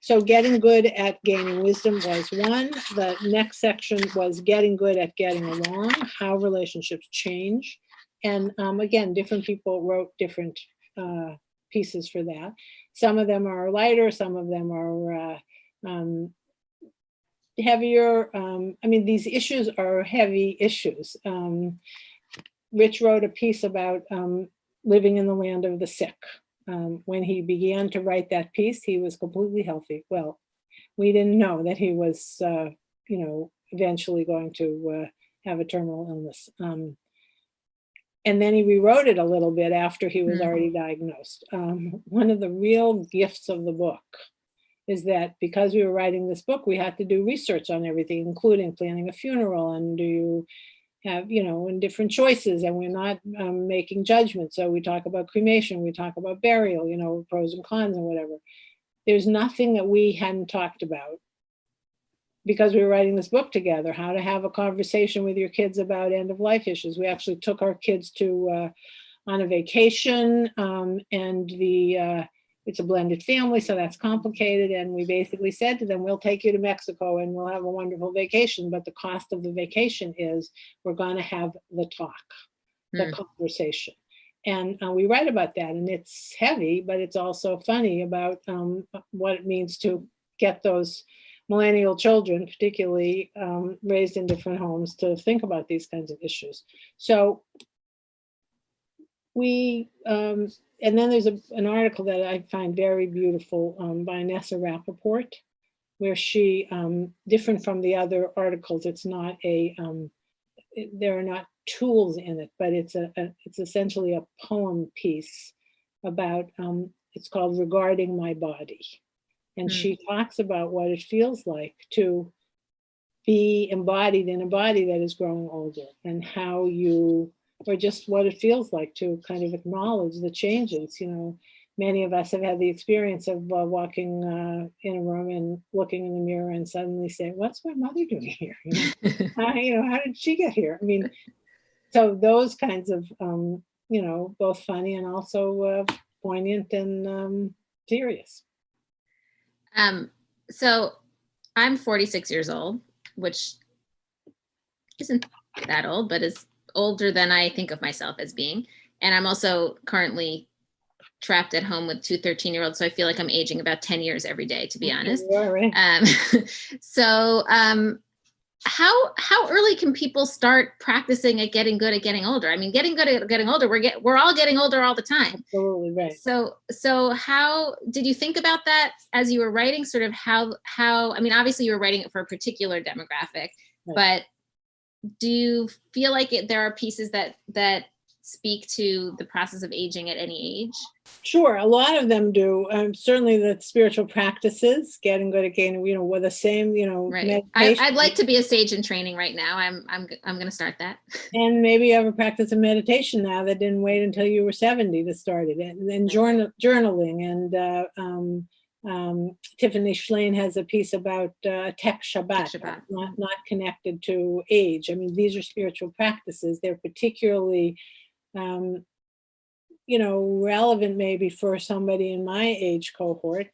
So getting good at gaining wisdom was one. The next section was getting good at getting along, how relationships change. And again, different people wrote different pieces for that. Some of them are lighter, some of them are heavier. I mean, these issues are heavy issues. Rich wrote a piece about living in the land of the sick. When he began to write that piece, he was completely healthy. Well, we didn't know that he was, you know, eventually going to have a terminal illness. And then he rewrote it a little bit after he was already diagnosed. One of the real gifts of the book is that because we were writing this book, we had to do research on everything, including planning a funeral, and do you have, in different choices, and we're not making judgments. So we talk about cremation, we talk about burial, pros and cons and whatever. There's nothing that we hadn't talked about because we were writing this book together, how to have a conversation with your kids about end of life issues. We actually took our kids to on a vacation, and it's a blended family, so that's complicated. And we basically said to them, we'll take you to Mexico and we'll have a wonderful vacation. But the cost of the vacation is we're going to have the talk, the conversation. And we write about that. And it's heavy, but it's also funny about what it means to get those millennial children, particularly raised in different homes, to think about these kinds of issues. So we, and then there's an article that I find very beautiful by Nessa Rappaport, where she, different from the other articles, it's not there are not tools in it, but it's essentially a poem piece about, it's called Regarding My Body. And she talks about what it feels like to be embodied in a body that is growing older, and how or just what it feels like to kind of acknowledge the changes. Many of us have had the experience of walking in a room and looking in the mirror and suddenly saying, what's my mother doing here? How did she get here? I mean, so those kinds of, both funny and also poignant and serious. So I'm 46 years old, which isn't that old, but is older than I think of myself as being. And I'm also currently trapped at home with two 13-year-olds. So I feel like I'm aging about 10 years every day, to be honest. Right. How early can people start practicing at getting good at getting older? I mean, getting good at getting older, we're all getting older all the time. Absolutely right. So how did you think about that as you were writing? Sort of how I mean, obviously you were writing it for a particular demographic, right. But do you feel like there are pieces that speak to the process of aging at any age? Sure, a lot of them do. Certainly the spiritual practices, getting good at getting, with the same, right. I'd like to be a sage in training right now. I'm going to start that. And maybe you have a practice of meditation now that didn't wait until you were 70 to start it. And then journaling, and Tiffany Schlein has a piece about Tech Shabbat. Not connected to age. I mean, these are spiritual practices. They're particularly relevant maybe for somebody in my age cohort,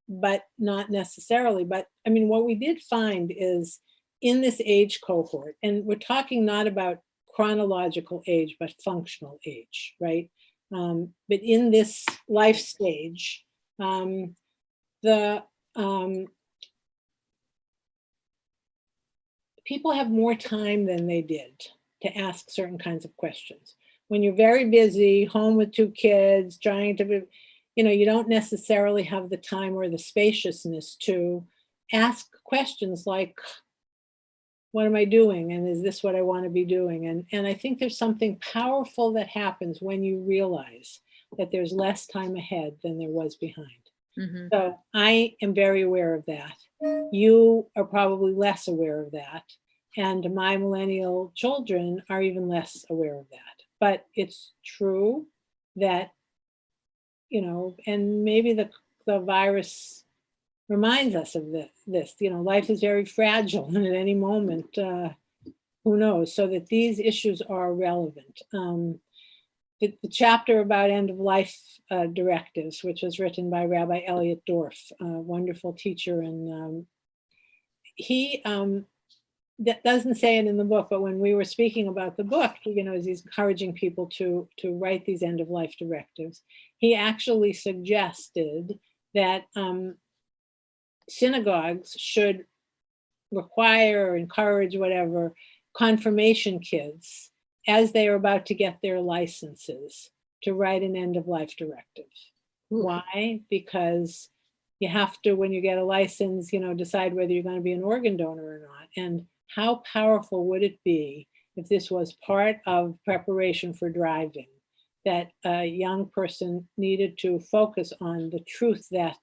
but not necessarily. But I mean, what we did find is in this age cohort, and we're talking not about chronological age, but functional age, right? But in this life stage, people have more time than they did to ask certain kinds of questions. When you're very busy, home with two kids, trying to be, you don't necessarily have the time or the spaciousness to ask questions like, what am I doing? And is this what I want to be doing? And I think there's something powerful that happens when you realize that there's less time ahead than there was behind. Mm-hmm. So I am very aware of that. You are probably less aware of that. And my millennial children are even less aware of that. But it's true that, and maybe the virus reminds us of this, life is very fragile, and at any moment, who knows, so that these issues are relevant. The chapter about end of life directives, which was written by Rabbi Elliot Dorff, a wonderful teacher, and he that doesn't say it in the book, but when we were speaking about the book, as he's encouraging people to write these end of life directives, he actually suggested that synagogues should require or encourage whatever confirmation kids as they are about to get their licenses to write an end of life directive. Ooh. Why? Because you have to, when you get a license, decide whether you're going to be an organ donor or not. And how powerful would it be if this was part of preparation for driving, that a young person needed to focus on the truth that,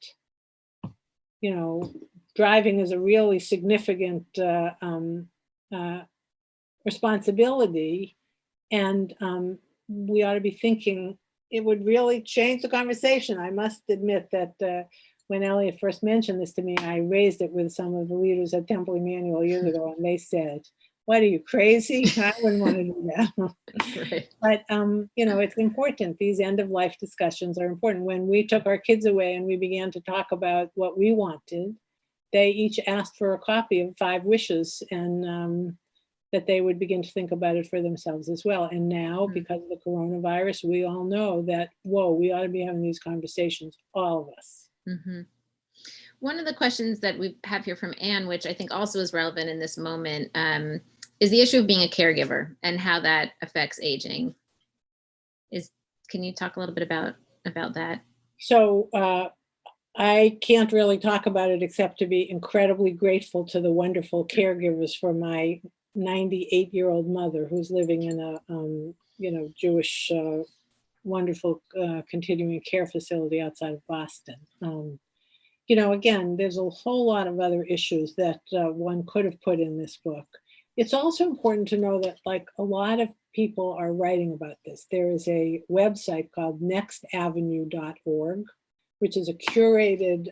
driving is a really significant responsibility, and we ought to be thinking it would really change the conversation. I must admit that when Elliot first mentioned this to me, I raised it with some of the leaders at Temple Emmanuel years ago, and they said, "What are you, crazy? I wouldn't want to do that." Right. But you know, it's important. These end-of-life discussions are important. When we took our kids away and we began to talk about what we wanted, they each asked for a copy of 5 wishes, and that they would begin to think about it for themselves as well. And now, because of the coronavirus, we all know that, whoa, we ought to be having these conversations, all of us. Mm-hmm. One of the questions that we have here from Anne, which I think also is relevant in this moment, is the issue of being a caregiver and how that affects aging. Can you talk a little bit about that? So I can't really talk about it except to be incredibly grateful to the wonderful caregivers for my 98-year-old mother, who's living in a you know, Jewish wonderful continuing care facility outside of Boston. You know, again, there's a whole lot of other issues that one could have put in this book. It's also important to know that, like, a lot of people are writing about this. There is a website called nextavenue.org, which is a curated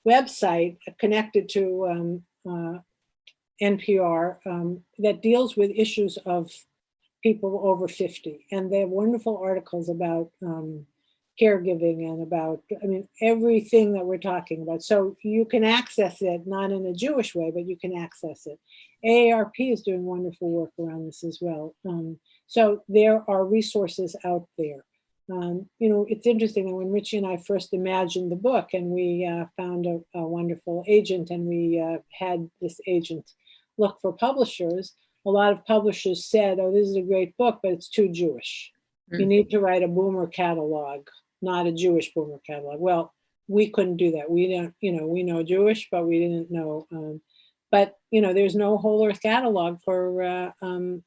website connected to NPR that deals with issues of people over 50. And they have wonderful articles about caregiving and about, I mean, everything that we're talking about. So you can access it, not in a Jewish way, but you can access it. AARP is doing wonderful work around this as well. So there are resources out there. You know, it's interesting that when Richie and I first imagined the book, and we found a wonderful agent, and we had this agent look for publishers, a lot of publishers said, "Oh, this is a great book, but it's too Jewish. You need to write a boomer catalog, not a Jewish boomer catalog." Well, we couldn't do that. We don't, you know, we know Jewish, but we didn't know. But, you know, there's no whole earth catalog for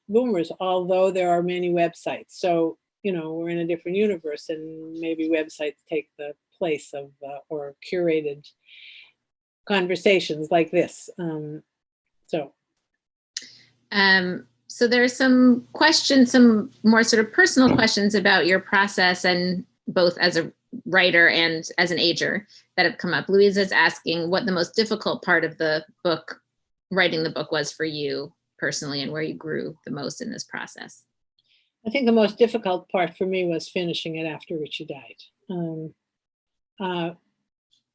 boomers, although there are many websites. So, you know, we're in a different universe, and maybe websites take the place of or curated conversations like this. So there's some questions, some more sort of personal questions about your process, and both as a writer and as an ager, that have come up. Louisa is asking what the most difficult part of the book, writing the book, was for you personally, and where you grew the most in this process. I think the most difficult part for me was finishing it after Richie died.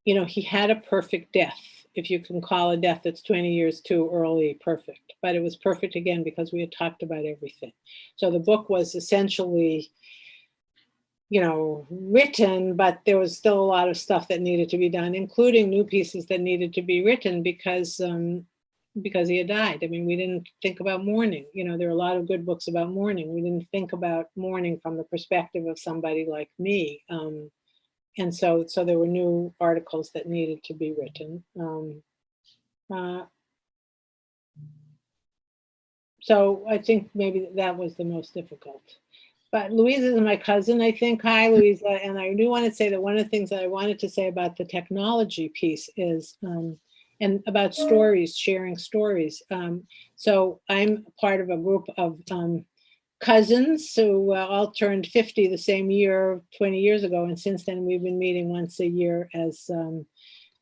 You know, he had a perfect death, if you can call a death that's 20 years too early perfect, but it was perfect again because we had talked about everything. So the book was essentially, you know, written, but there was still a lot of stuff that needed to be done, including new pieces that needed to be written because he had died. I mean, we didn't think about mourning. You know, there are a lot of good books about mourning. We didn't think about mourning from the perspective of somebody like me. And so there were new articles that needed to be written. So I think maybe that was the most difficult. But Louisa is my cousin, I think. Hi, Louisa. And I do want to say that one of the things that I wanted to say about the technology piece is, and about stories, sharing stories. So I'm part of a group of cousins who all turned 50 the same year, 20 years ago. And since then, we've been meeting once a year as on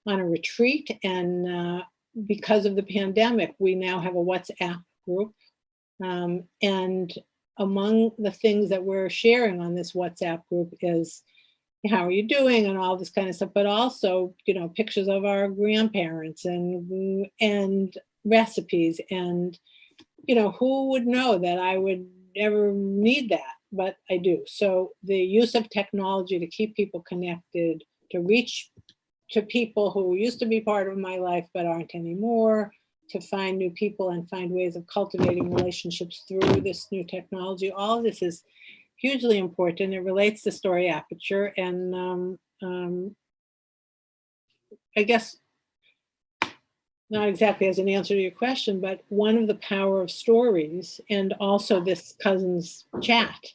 a retreat. And because of the pandemic, we now have a WhatsApp group. And among the things that we're sharing on this WhatsApp group is, how are you doing, and all this kind of stuff, but also, you know, pictures of our grandparents and recipes. And, you know, who would know that I would ever need that, but I do. So the use of technology to keep people connected, to reach to people who used to be part of my life but aren't anymore, to find new people and find ways of cultivating relationships through this new technology. All of this is hugely important. It relates to Story Aperture. And I guess not exactly as an answer to your question, but one of the power of stories, and also this cousin's chat,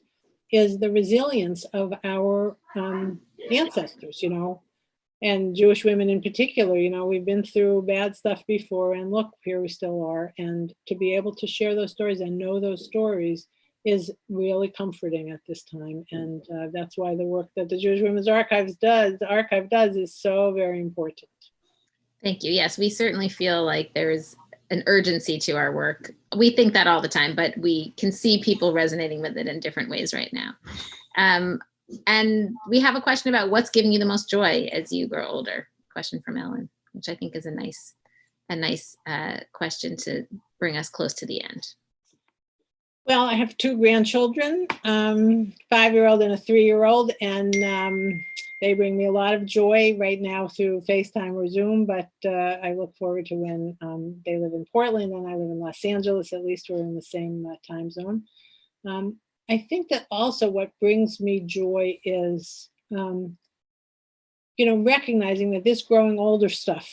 is the resilience of our ancestors. You know, and Jewish women in particular. You know, we've been through bad stuff before, and look, here we still are. And to be able to share those stories and know those stories is really comforting at this time. And that's why the work that the Jewish Women's Archive does is so very important. Thank you. Yes, we certainly feel like there's an urgency to our work. We think that all the time, but we can see people resonating with it in different ways right now. And we have a question about what's giving you the most joy as you grow older. Question from Ellen, which I think is a nice question to bring us close to the end. Well, I have 2 grandchildren, 5-year-old and a 3-year-old, and they bring me a lot of joy right now through FaceTime or Zoom, but I look forward to when they live in Portland and I live in Los Angeles. At least we're in the same time zone. I think that also what brings me joy is, recognizing that this growing older stuff,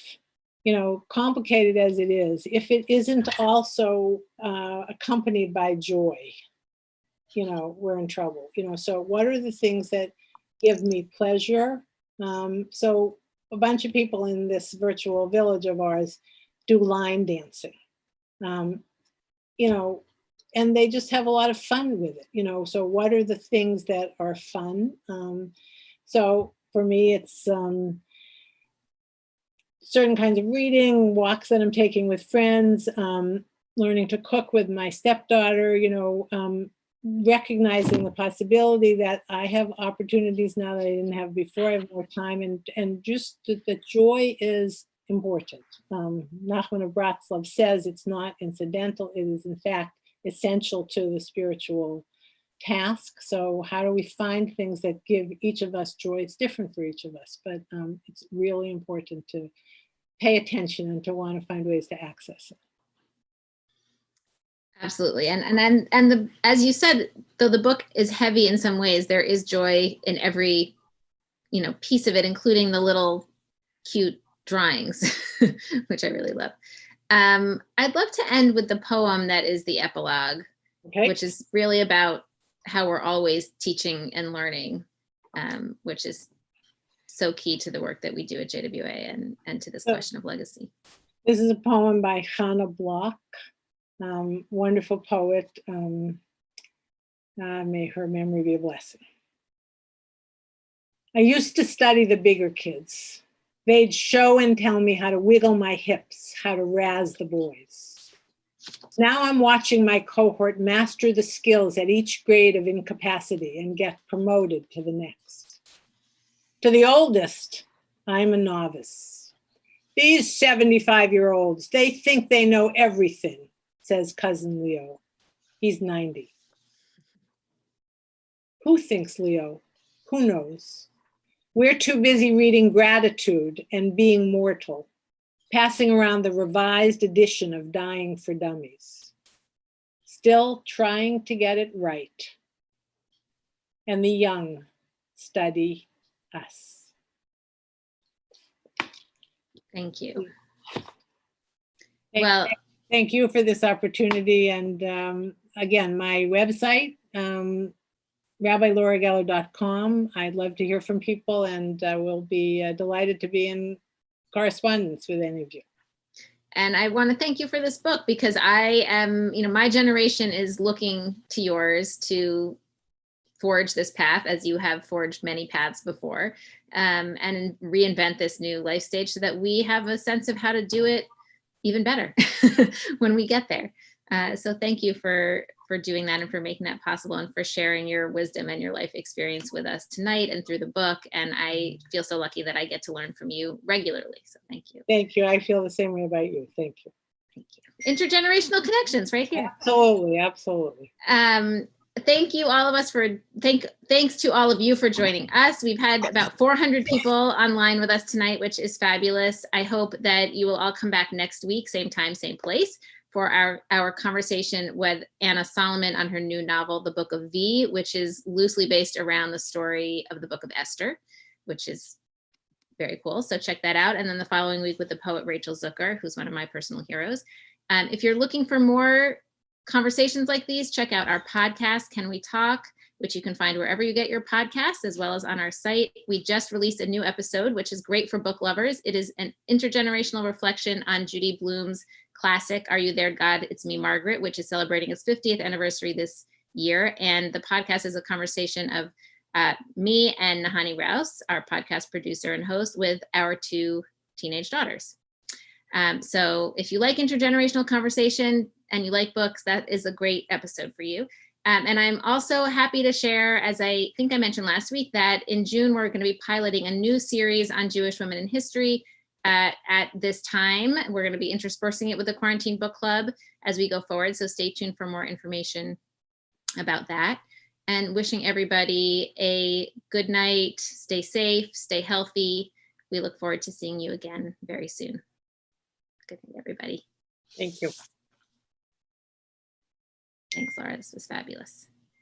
complicated as it is, if it isn't also accompanied by joy, we're in trouble. So what are the things that give me pleasure? So a bunch of people in this virtual village of ours do line dancing, and they just have a lot of fun with it, so what are the things that are fun? So for me, it's certain kinds of reading, walks that I'm taking with friends, learning to cook with my stepdaughter, recognizing the possibility that I have opportunities now that I didn't have before. I have more time, and just the joy is important. Nachman of Bratslav says it's not incidental, it is in fact essential to the spiritual task. So how do we find things that give each of us joy? It's different for each of us, but it's really important to pay attention and to want to find ways to access it. Absolutely. And as you said, though the book is heavy in some ways, there is joy in every, piece of it, including the little cute drawings, which I really love. I'd love to end with the poem that is the epilogue, okay, which is really about how we're always teaching and learning, which is so key to the work that we do at JWA and to this question of legacy. This is a poem by Hannah Block, wonderful poet. May her memory be a blessing. I used to study the bigger kids. They'd show and tell me how to wiggle my hips, how to razz the boys. Now I'm watching my cohort master the skills at each grade of incapacity and get promoted to the next. To the oldest, I'm a novice. These 75-year-olds, they think they know everything, says cousin Leo. He's 90. Who thinks, Leo? Who knows? We're too busy reading Gratitude and Being Mortal, passing around the revised edition of Dying for Dummies, still trying to get it right. And the young study us. Thank you. Thank you for this opportunity. And again, my website, RabbiLauraGeller.com. I'd love to hear from people, and we'll be delighted to be in correspondence with any of you. And I want to thank you for this book, because I am, my generation is looking to yours to forge this path, as you have forged many paths before, and reinvent this new life stage so that we have a sense of how to do it even better when we get there. So thank you for doing that and for making that possible and for sharing your wisdom and your life experience with us tonight and through the book. And I feel so lucky that I get to learn from you regularly. So thank you. Thank you. I feel the same way about you. Thank you. Thank you. Intergenerational connections right here. Absolutely. Absolutely. Thank you all of us thanks to all of you for joining us. We've had about 400 people online with us tonight, which is fabulous. I hope that you will all come back next week, same time, same place, for our conversation with Anna Solomon on her new novel, The Book of V, which is loosely based around the story of the Book of Esther, which is very cool. So check that out. And then the following week with the poet Rachel Zucker, who's one of my personal heroes. If you're looking for more conversations like these, check out our podcast, Can We Talk? which you can find wherever you get your podcasts, as well as on our site. We just released a new episode, which is great for book lovers. It is an intergenerational reflection on Judy Blume's classic, Are You There, God? It's Me, Margaret, which is celebrating its 50th anniversary this year. And the podcast is a conversation of me and Nahani Rouse, our podcast producer and host, with our 2 teenage daughters. So if you like intergenerational conversation and you like books, that is a great episode for you. And I'm also happy to share, as I think I mentioned last week, that in June, we're going to be piloting a new series on Jewish women in history. At this time, we're going to be interspersing it with the Quarantine Book Club as we go forward. So stay tuned for more information about that. And wishing everybody a good night. Stay safe, stay healthy. We look forward to seeing you again very soon. Good night, everybody. Thank you. Thanks, Laura. This was fabulous.